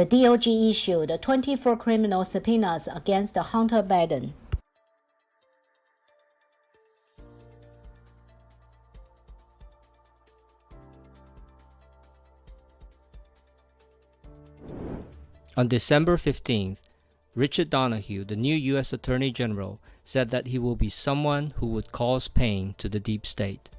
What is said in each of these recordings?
The DOJ issued 24 criminal subpoenas against Hunter Biden. On December 15th, Richard Donahue, the new U.S. Attorney General, said that he will be someone who would cause pain to the deep state.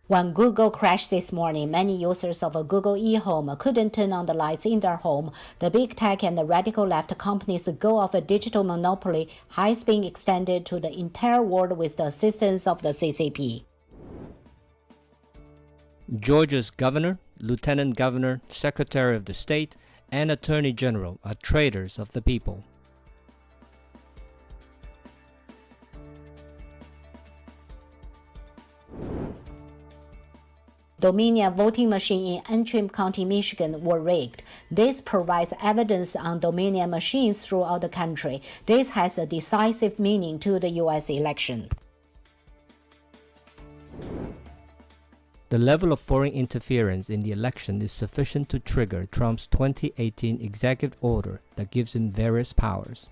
When Google crashed this morning, many users of a Google eHome couldn't turn on the lights in their home. The big tech and the radical left companies' goal of a digital monopoly has been extended to the entire world with the assistance of the CCP. Georgia's governor, lieutenant governor, secretary of the state, and attorney general are traitors of the people. Dominion voting machines in Antrim County, Michigan were rigged. This provides evidence on Dominion machines throughout the country. This has a decisive meaning to the U.S. election. The level of foreign interference in the election is sufficient to trigger Trump's 2018 executive order that gives him various powers.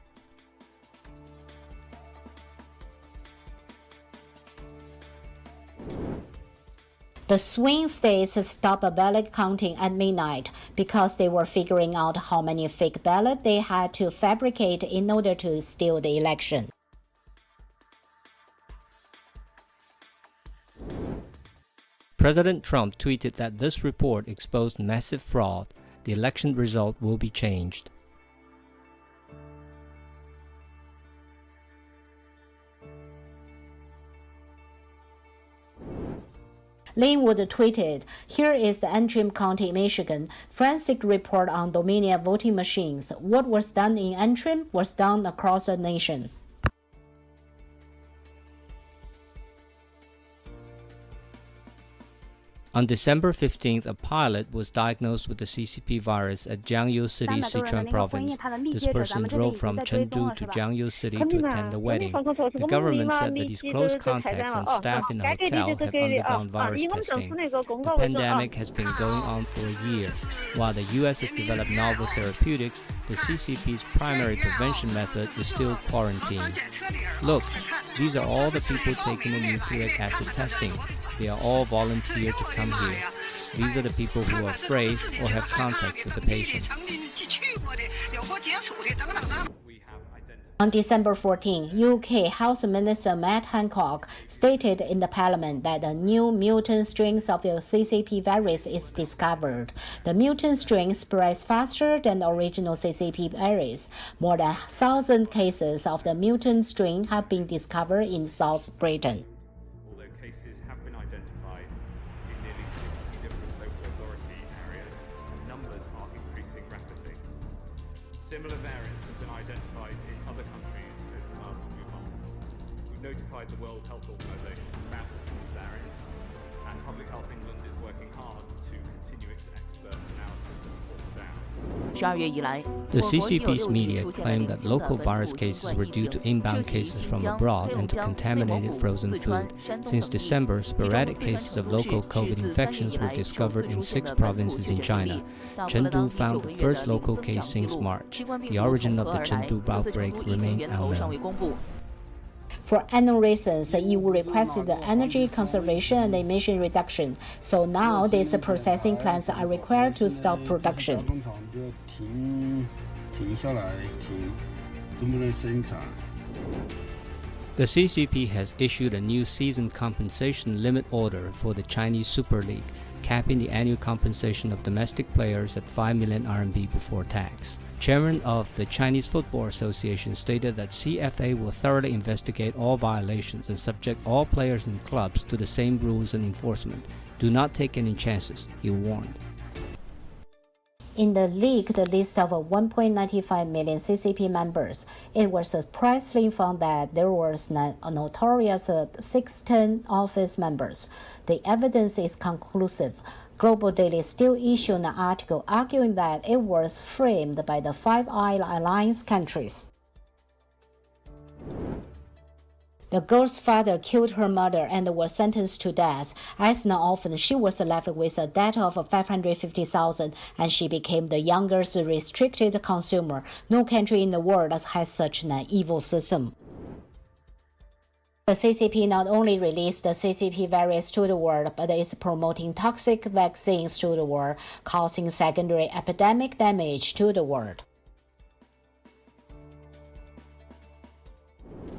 The swing states stopped ballot counting at midnight because they were figuring out how many fake ballots they had to fabricate in order to steal the election. President Trump tweeted that this report exposed massive fraud. The election result will be changed. Linwood tweeted, "Here is the Antrim County, Michigan, forensic report on Dominion voting machines. What was done in Antrim was done across the nation." On December 15th, a pilot was diagnosed with the CCP-Virus at Jiangyu City, Sichuan Province. This person drove from Chengdu to Jiangyu City to attend the wedding. The government said that his close contacts and staff in the hotel have undergone virus testing. The pandemic has been going on for a year. While the U.S. has developed novel therapeutics, the CCP's primary prevention method is still quarantine. Look, these are all the people taking the nucleic acid testing. They are all volunteered to come here. These are the people who are afraid or have contacts with the patient. On December 14, UK Health Minister Matt Hancock stated in the Parliament that a new mutant strain of the CCP-Virus is discovered. The mutant strain spreads faster than the original CCP-Virus. More than 1,000 cases of the mutant strain have been discovered in South Britain. Similar variants have been identified in other countries over the past few months. We've notified the World Health Organization about these variants, and Public Health England is working hard to continue its expert analysis and report down. The CCP's media claimed that local virus cases were due to inbound cases from abroad and to contaminated frozen food. Since December, sporadic cases of local COVID infections were discovered in 6 provinces in China. Chengdu found the first local case since March. The origin of the Chengdu outbreak remains unknown. For unknown reasons, the EU requested energy conservation and emission reduction, so now these processing plants are required to stop production. The CCP has issued a new season compensation limit order for the Chinese Super League, capping the annual compensation of domestic players at 5 million RMB before tax. Chairman of the Chinese Football Association stated that CFA will thoroughly investigate all violations and subject all players and clubs to the same rules and enforcement. Do not take any chances, he warned. In the leaked list of 1.95 million CCP members, it was surprisingly found that there was a notorious 610 office members. The evidence is conclusive. Global Daily still issued an article arguing that it was framed by the Five Eyes Alliance countries. The girl's father killed her mother and was sentenced to death. As an orphan, she was left with a debt of $550,000, and she became the youngest restricted consumer. No country in the world has such an evil system. The CCP not only released the CCP-Virus to the world, but is promoting toxic vaccines to the world, causing secondary epidemic damage to the world.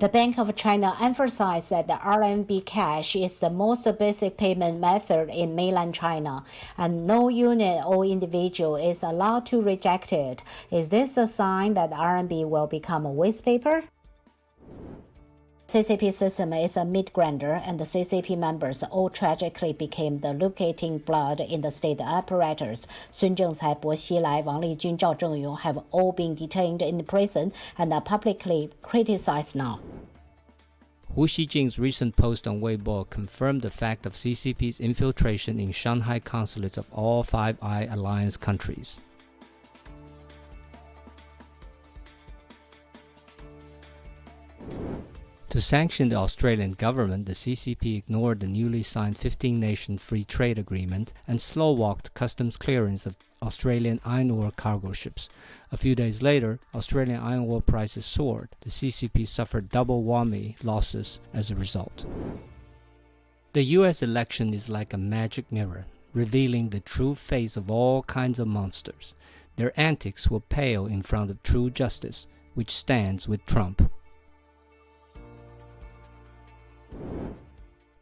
The Bank of China emphasized that the RMB cash is the most basic payment method in mainland China, and no unit or individual is allowed to reject it. Is this a sign that RMB will become a waste paper? CCP system is a meat grinder, and the CCP members all tragically became the lubricating blood in the state apparatus. Sun Zhengcai, Bo Xilai, Wang Lijun, Zhao Zhengyong have all been detained in prison and are publicly criticized now. Hu Xijing's recent post on Weibo confirmed the fact of CCP's infiltration in Shanghai consulates of all Five Eye Alliance countries. To sanction the Australian government, the CCP ignored the newly signed 15-nation free trade agreement and slow-walked customs clearance of Australian iron ore cargo ships. A few days later, Australian iron ore prices soared. The CCP suffered double whammy losses as a result. The US election is like a magic mirror, revealing the true face of all kinds of monsters. Their antics will pale in front of true justice, which stands with Trump.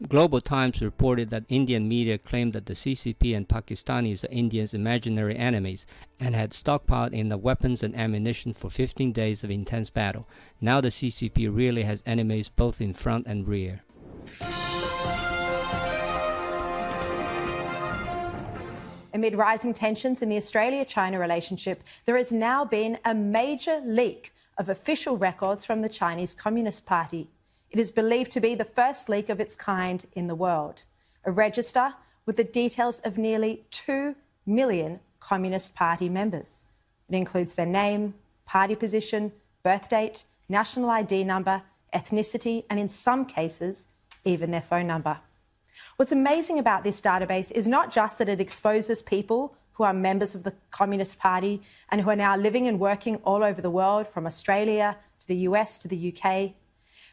Global Times reported that Indian media claimed that the CCP and Pakistanis are India's imaginary enemies and had stockpiled in the weapons and ammunition for 15 days of intense battle. Now the CCP really has enemies both in front and rear. Amid rising tensions in the Australia-China relationship, there has now been a major leak of official records from the Chinese Communist Party. It is believed to be the first leak of its kind in the world. A register with the details of nearly 2 million Communist Party members. It includes their name, party position, birth date, national ID number, ethnicity, and in some cases, even their phone number. What's amazing about this database is not just that it exposes people who are members of the Communist Party and who are now living and working all over the world, from Australia to the US to the UK,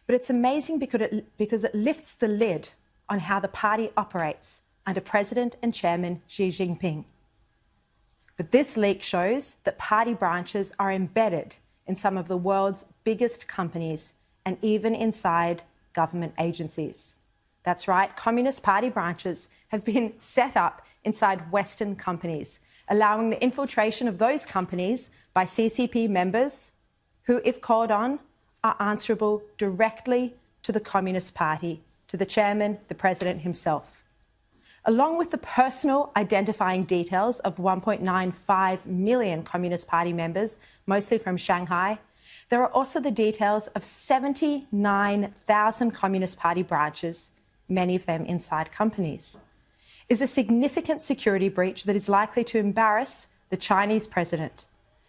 but it's amazing because it lifts the lid on how the party operates under President and Chairman Xi Jinping. But this leak shows that party branches are embedded in some of the world's biggest companies and even inside government agencies. That's right, Communist Party branches have been set up inside Western companies, allowing the infiltration of those companies by CCP members who, if called on, are answerable directly to the Communist Party, to the chairman, the president himself. Along with the personal identifying details of 1.95 million Communist Party members, mostly from Shanghai, there are also the details of 79,000 Communist Party branches, many of them inside companies. Is a significant security breach that is likely to embarrass the Chinese president.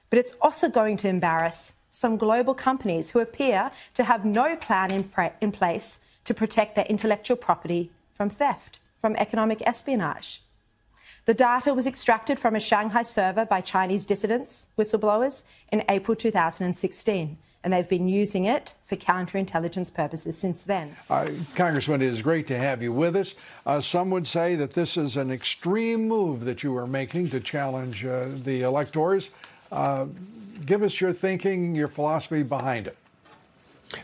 But it's also going to embarrass some global companies who appear to have no plan in place to protect their intellectual property from theft, from economic espionage. The data was extracted from a Shanghai server by Chinese dissidents, whistleblowers, in April 2016, and they've been using it for counterintelligence purposes since then. Congressman, it is great to have you with us. Some would say that this is an extreme move that you are making to challenge the electors. Give us your thinking, your philosophy behind it.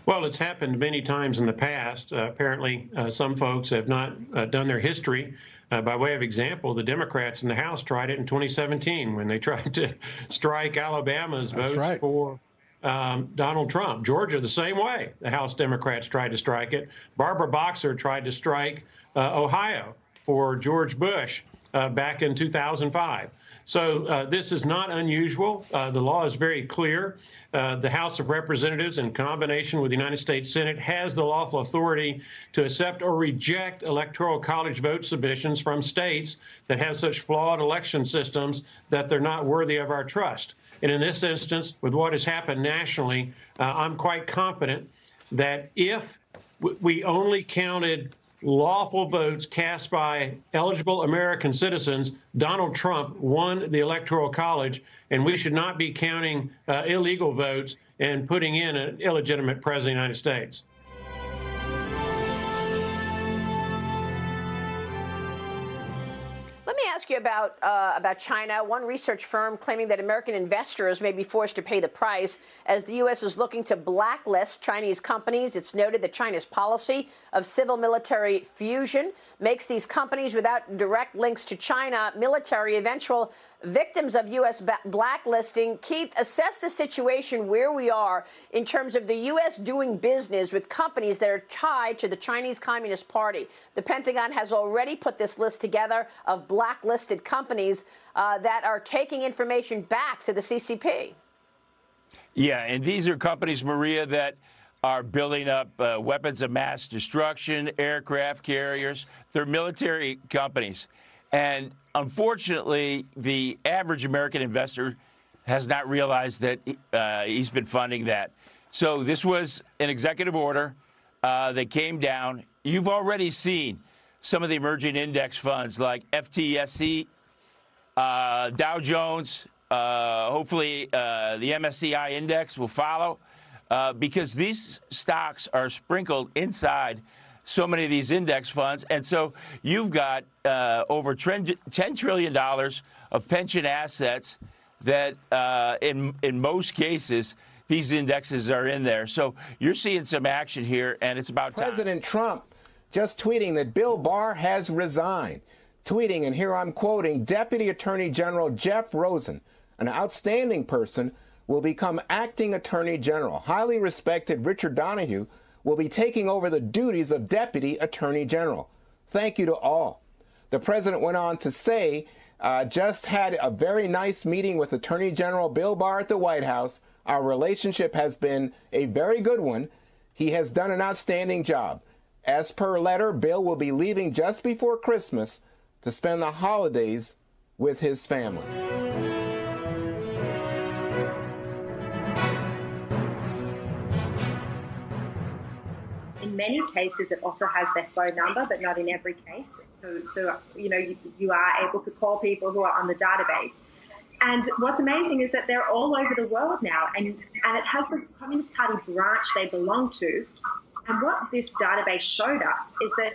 Well, it's happened many times in the past. Apparently, some folks have not done their history. By way of example, the Democrats in the House tried it in 2017 when they tried to strike Alabama's votes for Donald Trump. Georgia, the same way. The House Democrats tried to strike it. Barbara Boxer tried to strike Ohio for George Bush back in 2005. So this is not unusual. The law is very clear. The House of Representatives, in combination with the United States Senate, has the lawful authority to accept or reject electoral college vote submissions from states that have such flawed election systems that they're not worthy of our trust. And in this instance, with what has happened nationally, I'm quite confident that if we only counted lawful votes cast by eligible American citizens. Donald Trump won the Electoral College, and we should not be counting illegal votes and putting in an illegitimate president of the United States. Let me ask you about China. One research firm claiming that American investors may be forced to pay the price as the U.S. is looking to blacklist Chinese companies. It's noted that China's policy of civil-military fusion makes these companies without direct links to China military eventual victims of U.S. blacklisting. Keith, assess the situation where we are in terms of the U.S. doing business with companies that are tied to the Chinese Communist Party. The Pentagon has already put this list together of blacklisted companies that are taking information back to the CCP. Yeah, and these are companies, Maria, that are building up weapons of mass destruction, aircraft carriers. They're military companies. And unfortunately, the average American investor has not realized that he's been funding that. So this was an executive order that came down. You've already seen some of the emerging index funds like FTSE, Dow Jones, hopefully the MSCI index will follow because these stocks are sprinkled inside so many of these index funds. And so you've got over $10 trillion of pension assets that in most cases, these indexes are in there. So you're seeing some action here, and it's about time. President Trump just tweeting that Bill Barr has resigned. Tweeting, and here I'm quoting, Deputy Attorney General Jeff Rosen, an outstanding person, will become acting Attorney General. Highly respected Richard Donahue will be taking over the duties of Deputy Attorney General. Thank you to all. The president went on to say, just had a very nice meeting with Attorney General Bill Barr at the White House. Our relationship has been a very good one. He has done an outstanding job. As per letter, Bill will be leaving just before Christmas to spend the holidays with his family. In many cases, it also has their phone number, but not in every case. So you know, you are able to call people who are on the database. And what's amazing is that they're all over the world now, and it has the Communist Party branch they belong to. And what this database showed us is that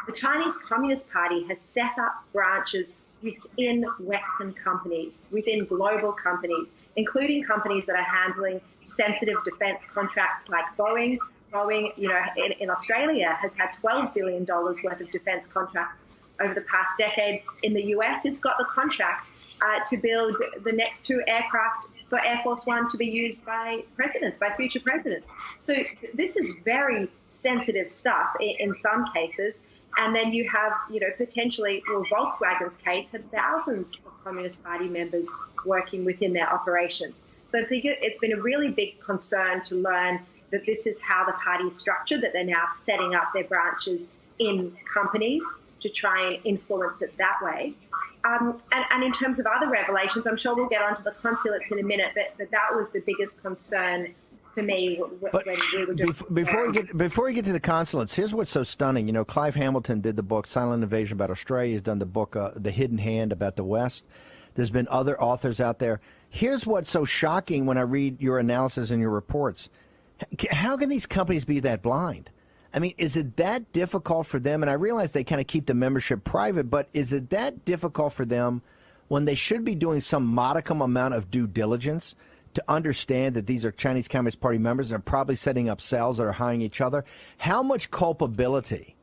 the Chinese Communist Party has set up branches within Western companies, within global companies, including companies that are handling sensitive defense contracts like Boeing. Boeing, you know, in Australia has had $12 billion worth of defense contracts over the past decade. In the US, it's got the contract to build the next 2 aircraft for Air Force One to be used by presidents, by future presidents. So this is very sensitive stuff in some cases. And then you have, you know, potentially, well, Volkswagen's case had thousands of Communist Party members working within their operations. So I think it's been a really big concern to learn that this is how the party is structured, that they're now setting up their branches in companies to try and influence it that way. And in terms of other revelations, I'm sure we'll get onto the consulates in a minute, but that was the biggest concern to me when we were doing before we get to the consulates, here's what's so stunning. You know, Clive Hamilton did the book Silent Invasion about Australia. He's done the book The Hidden Hand about the West. There's been other authors out there. Here's what's so shocking when I read your analysis and your reports. How can these companies be that blind? I mean, is it that difficult for them? And I realize they kind of keep the membership private, but is it that difficult for them when they should be doing some modicum amount of due diligence to understand that these are Chinese Communist Party members and are probably setting up cells that are hiring each other? How much culpability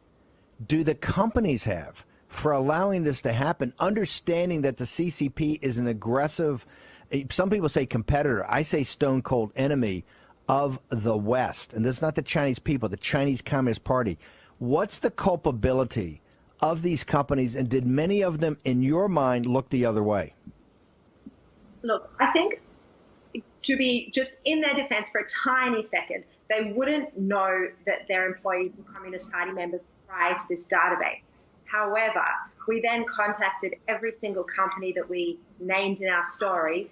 do the companies have for allowing this to happen, understanding that the CCP is an aggressive, some people say competitor, I say stone cold enemy of the West? And this is not the Chinese people, the Chinese Communist Party. What's the culpability of these companies, and did many of them, in your mind, look the other way? Look, I think, to be just in their defense for a tiny second, they wouldn't know that their employees were Communist Party members prior to this database. However, we then contacted every single company that we named in our story,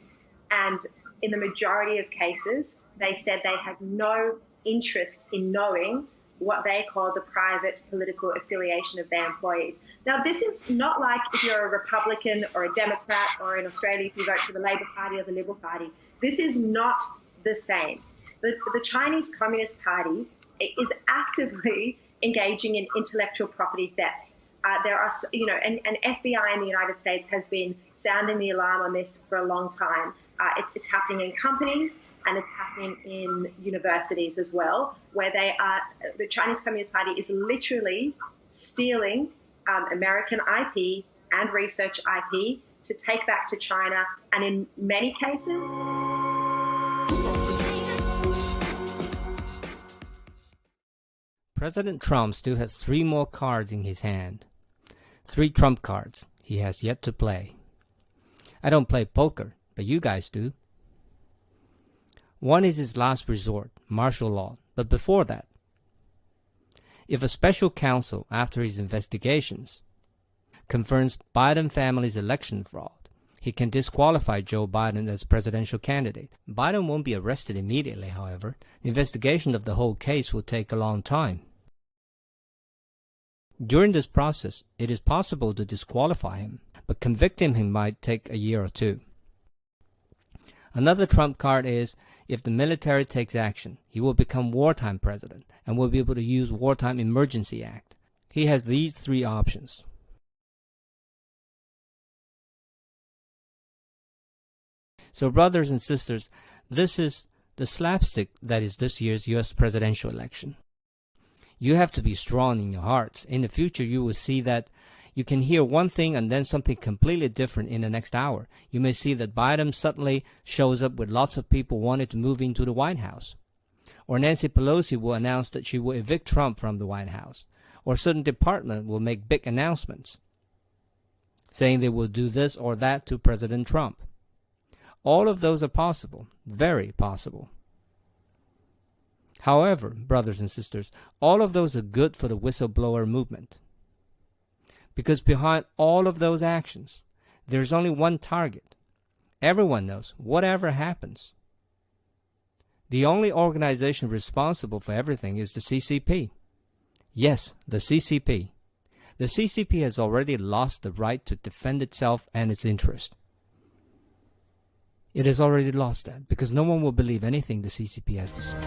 and in the majority of cases, they said they had no interest in knowing what they call the private political affiliation of their employees. Now, this is not like if you're a Republican or a Democrat, or in Australia if you vote for the Labor Party or the Liberal Party. This is not the same. The Chinese Communist Party is actively engaging in intellectual property theft. There are, and FBI in the United States has been sounding the alarm on this for a long time. It's happening in companies, and it's happening in universities as well, where the Chinese Communist Party is literally stealing American IP and research IP to take back to China, and in many cases... President Trump still has 3 more cards in his hand. 3 trump cards he has yet to play. I don't play poker, but you guys do. One is his last resort, martial law, but before that, if a special counsel, after his investigations, confirms Biden family's election fraud, he can disqualify Joe Biden as presidential candidate. Biden won't be arrested immediately, however. The investigation of the whole case will take a long time. During this process, it is possible to disqualify him, but convicting him might take a year or 2. Another trump card is, if the military takes action, he will become wartime president and will be able to use Wartime Emergency Act. He has these 3 options. So brothers and sisters, this is the slapstick that is this year's U.S. presidential election. You have to be strong in your hearts. In the future, you will see that you can hear one thing and then something completely different in the next hour. You may see that Biden suddenly shows up with lots of people wanting to move into the White House. Or Nancy Pelosi will announce that she will evict Trump from the White House. Or a certain department will make big announcements saying they will do this or that to President Trump. All of those are possible, very possible. However, brothers and sisters, all of those are good for the whistleblower movement. Because behind all of those actions, there's only one target. Everyone knows, whatever happens, the only organization responsible for everything is the CCP. Yes, the CCP. The CCP has already lost the right to defend itself and its interest. It has already lost that because no one will believe anything the CCP has to say.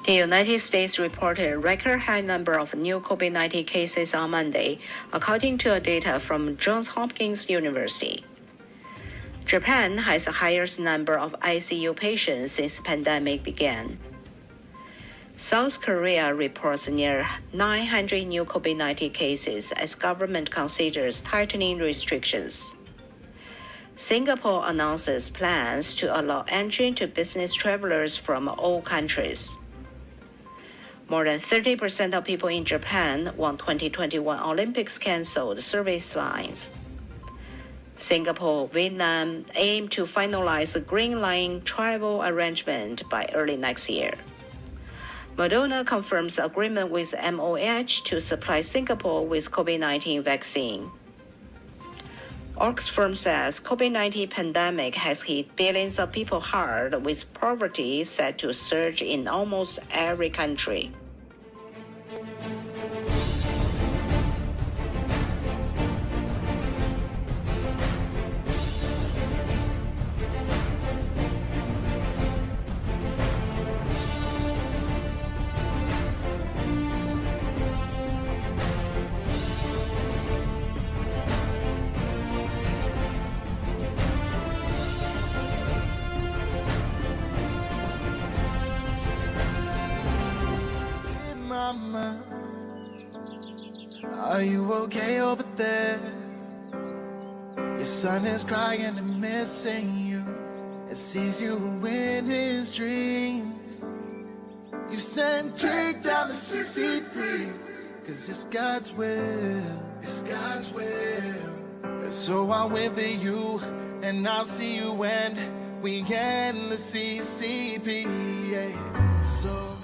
The United States reported a record high number of new COVID-19 cases on Monday, according to data from Johns Hopkins University. Japan has the highest number of ICU patients since the pandemic began. South Korea reports near 900 new COVID-19 cases as government considers tightening restrictions. Singapore announces plans to allow entry to business travelers from all countries. More than 30% of people in Japan want 2021 Olympics canceled, survey finds. Singapore, Vietnam aim to finalize a Green Line travel arrangement by early next year. Moderna confirms agreement with MOH to supply Singapore with COVID-19 vaccine. Oxfam says COVID-19 pandemic has hit billions of people hard, with poverty set to surge in almost every country. Mama, are you okay over there? Your son is crying and missing you, and sees you in his dreams. You said take down the CCP, cause it's God's will, it's God's will. So I'll wait for you, and I'll see you when we end the CCP, yeah. So